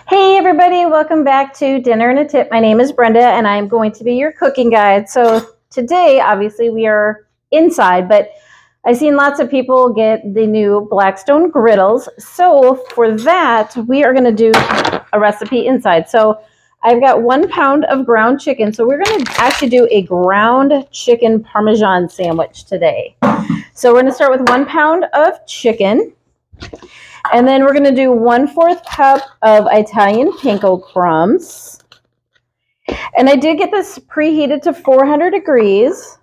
Hey everybody, welcome back to Dinner and a Tip. My name is Brenda and I'm going to be your cooking guide. So today, obviously we are inside, but I've seen lots of people get the new Blackstone griddles. So for that, we are going to do a recipe inside. So I've got 1 pound of ground chicken. So we're going to actually do a ground chicken Parmesan sandwich today. So we're going to start with 1 pound of chicken. And then we're going to do 1/4 cup of Italian Panko crumbs. And I did get this preheated to 400 degrees.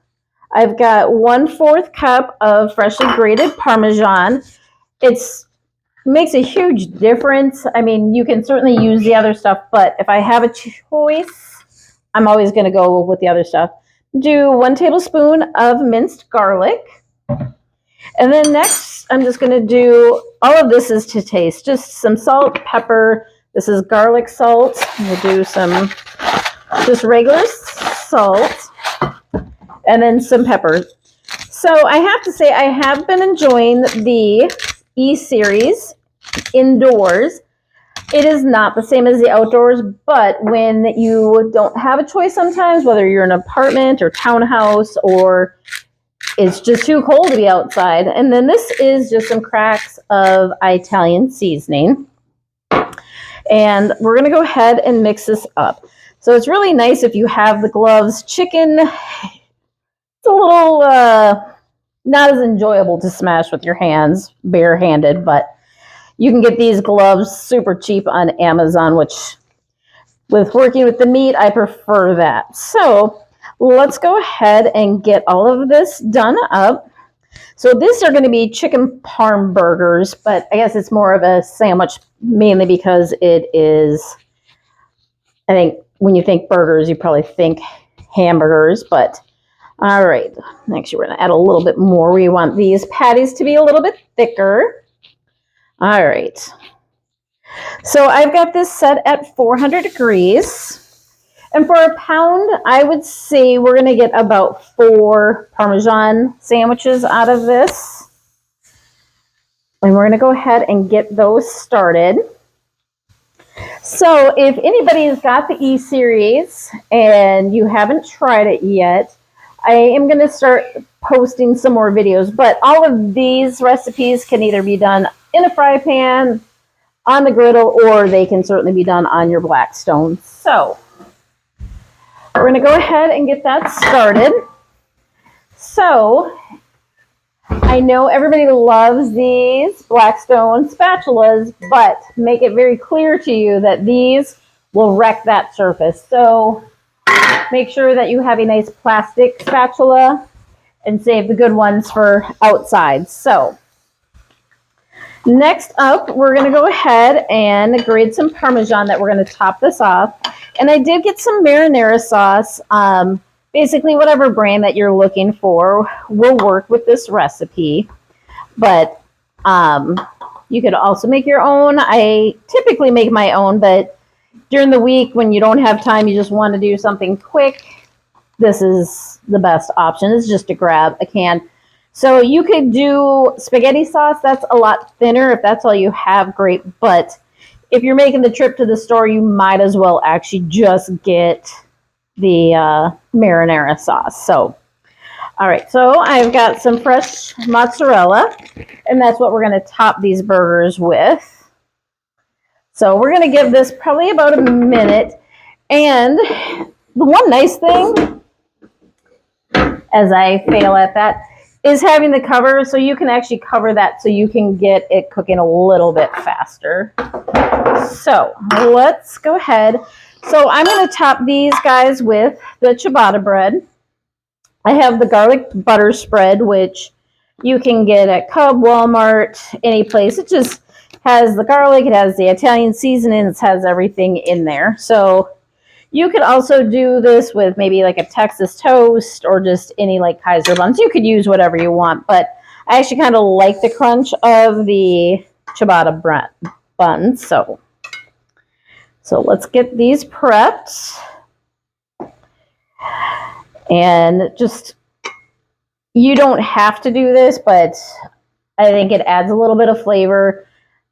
I've got 1/4 cup of freshly grated Parmesan. It makes a huge difference. I mean, you can certainly use the other stuff, but if I have a choice, I'm always going to go with the other stuff. Do 1 tablespoon of minced garlic. And then next, I'm just going to do, all of this is to taste, just some salt, pepper. This is garlic salt. We'll do some just regular salt and then some pepper. So I have to say I have been enjoying the E-Series indoors. It is not the same as the outdoors, but when you don't have a choice sometimes, whether you're in an apartment or townhouse or it's just too cold to be outside. And then this is just some cracks of Italian seasoning. And we're going to go ahead and mix this up. So it's really nice if you have the gloves. Chicken, it's a little not as enjoyable to smash with your hands, barehanded, but you can get these gloves super cheap on Amazon, which with working with the meat, I prefer that. So let's go ahead and get all of this done up. So these are going to be chicken parm burgers, but I guess it's more of a sandwich mainly because it is, I think when you think burgers, you probably think hamburgers, but all right. Actually, we're going to add a little bit more. We want these patties to be a little bit thicker. All right. So I've got this set at 400 degrees. And for a pound, I would say we're going to get about 4 Parmesan sandwiches out of this. And we're going to go ahead and get those started. So if anybody's got the E-Series and you haven't tried it yet, I am going to start posting some more videos. But all of these recipes can either be done in a fry pan, on the griddle, or they can certainly be done on your Blackstone. So we're going to go ahead and get that started. So I know everybody loves these Blackstone spatulas, but make it very clear to you that these will wreck that surface. So make sure that you have a nice plastic spatula and save the good ones for outside. So next up, we're going to go ahead and grate some Parmesan that we're going to top this off. And I did get some marinara sauce. Basically, whatever brand that you're looking for will work with this recipe. But you could also make your own. I typically make my own, but during the week when you don't have time, you just want to do something quick, this is the best option. It's just to grab a can. So you could do spaghetti sauce. That's a lot thinner. If that's all you have, great. But if you're making the trip to the store, you might as well actually just get the marinara sauce. So, all right. So I've got some fresh mozzarella, and that's what we're going to top these burgers with. So we're going to give this probably about a minute. And the one nice thing, as I fail at that, is having the cover, so you can actually cover that so you can get it cooking a little bit faster. So let's go ahead. So I'm going to top these guys with the ciabatta bread. I have the garlic butter spread, which you can get at Cub, Walmart, any place. It just has the garlic, it has the Italian seasoning, it has everything in there. So you could also do this with maybe like a Texas toast or just any like Kaiser buns. You could use whatever you want, but I actually kind of like the crunch of the ciabatta bread buns. So let's get these prepped. And just, you don't have to do this, but I think it adds a little bit of flavor.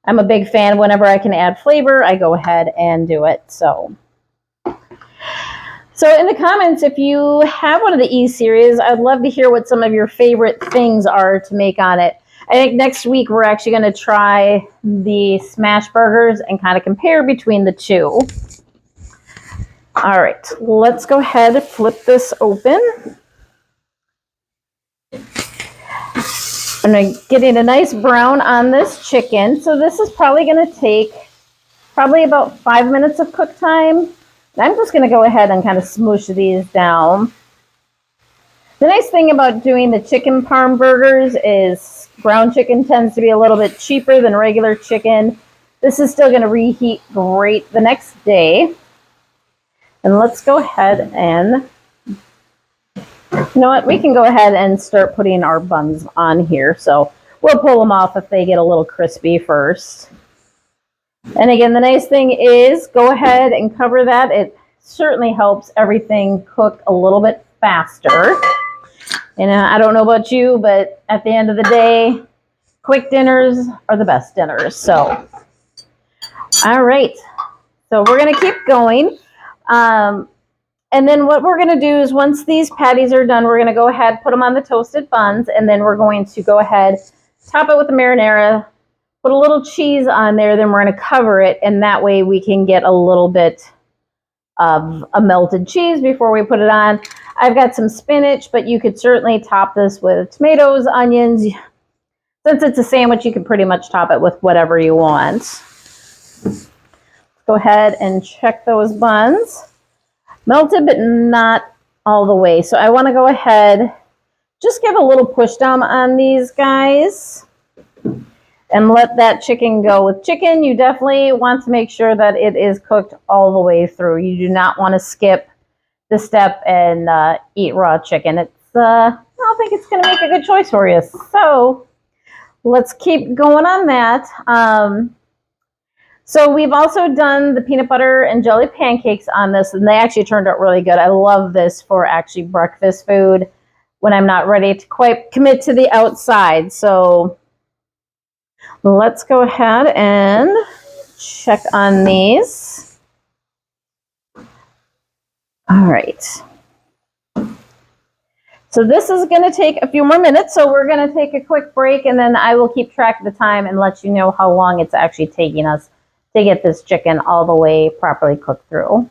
I'm a big fan. Whenever I can add flavor, I go ahead and do it. So in the comments, if you have one of the E-series, I'd love to hear what some of your favorite things are to make on it. I think next week we're actually going to try the smash burgers and kind of compare between the two. All right, let's go ahead and flip this open. I'm getting a nice brown on this chicken. So this is probably going to take about 5 minutes of cook time. I'm just going to go ahead and kind of smoosh these down. The nice thing about doing the chicken parm burgers is ground chicken tends to be a little bit cheaper than regular chicken. This is still going to reheat great the next day. And let's go ahead and, you know what, we can go ahead and start putting our buns on here. So we'll pull them off if they get a little crispy first. And again, the nice thing is go ahead and cover that. It certainly helps everything cook a little bit faster. And I don't know about you, but at the end of the day, quick dinners are the best dinners. So, all right. So we're going to keep going. And then what we're going to do is once these patties are done, we're going to go ahead, put them on the toasted buns, and then we're going to go ahead, top it with the marinara, put a little cheese on there, then we're going to cover it, and that way we can get a little bit of a melted cheese before we put it on. I've got some spinach, but you could certainly top this with tomatoes, onions. Since it's a sandwich, you can pretty much top it with whatever you want. Go ahead and check those buns. Melted, but not all the way. So I want to go ahead, just give a little push down on these guys. And let that chicken go. With chicken, you definitely want to make sure that it is cooked all the way through. You do not want to skip the step and eat raw chicken. It's I don't think it's going to make a good choice for you. So let's keep going on that. So we've also done the peanut butter and jelly pancakes on this, and they actually turned out really good. I love this for actually breakfast food when I'm not ready to quite commit to the outside. So let's go ahead and check on these. All right. So this is going to take a few more minutes, so we're going to take a quick break, and then I will keep track of the time and let you know how long it's actually taking us to get this chicken all the way properly cooked through.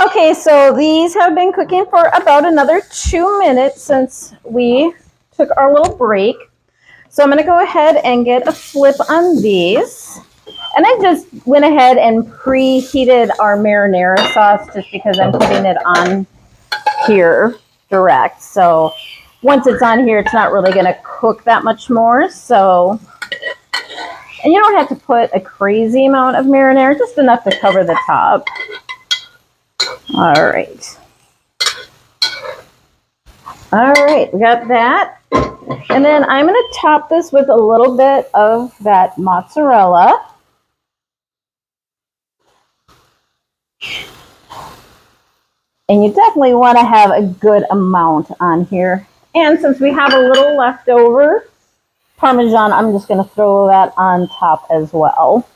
Okay, so these have been cooking for about another 2 minutes since we took our little break. So I'm going to go ahead and get a flip on these. And I just went ahead and preheated our marinara sauce just because I'm putting it on here direct. So once it's on here, it's not really going to cook that much more. So, and you don't have to put a crazy amount of marinara, just enough to cover the top. All right. All right, we got that. And then I'm going to top this with a little bit of that mozzarella. And you definitely want to have a good amount on here. And since we have a little leftover Parmesan, I'm just going to throw that on top as well.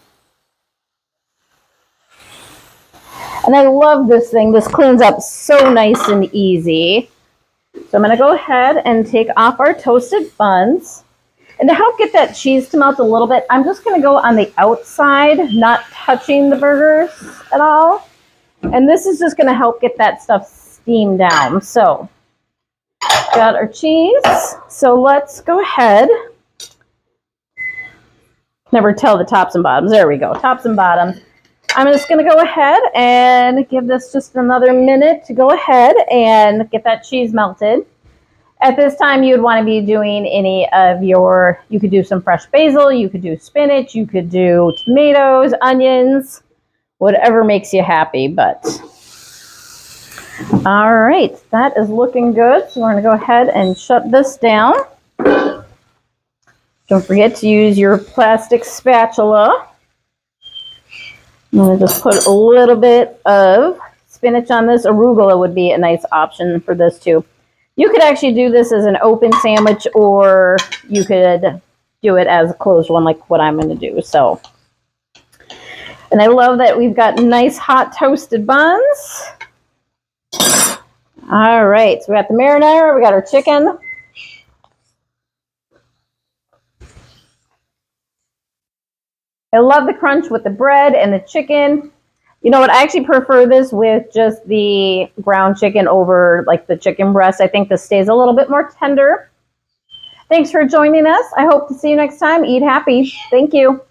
And I love this thing. This cleans up so nice and easy. So I'm going to go ahead and take off our toasted buns. And to help get that cheese to melt a little bit, I'm just going to go on the outside, not touching the burgers at all. And this is just going to help get that stuff steamed down. So, got our cheese. So let's go ahead. Never tell the tops and bottoms. There we go, tops and bottoms. I'm just going to go ahead and give this just another minute to go ahead and get that cheese melted. At this time, you would want to be doing any of your, you could do some fresh basil, you could do spinach, you could do tomatoes, onions, whatever makes you happy. But all right, that is looking good. So we're going to go ahead and shut this down. Don't forget to use your plastic spatula. I'm going to just put a little bit of spinach on this. Arugula would be a nice option for this too. You could actually do this as an open sandwich, or you could do it as a closed one like what I'm going to do. So, and I love that we've got nice hot toasted buns. All right, so we got the marinara, we got our chicken. I love the crunch with the bread and the chicken. You know what, I actually prefer this with just the ground chicken over like the chicken breast. I think this stays a little bit more tender. Thanks for joining us. I hope to see you next time. Eat happy. Thank you.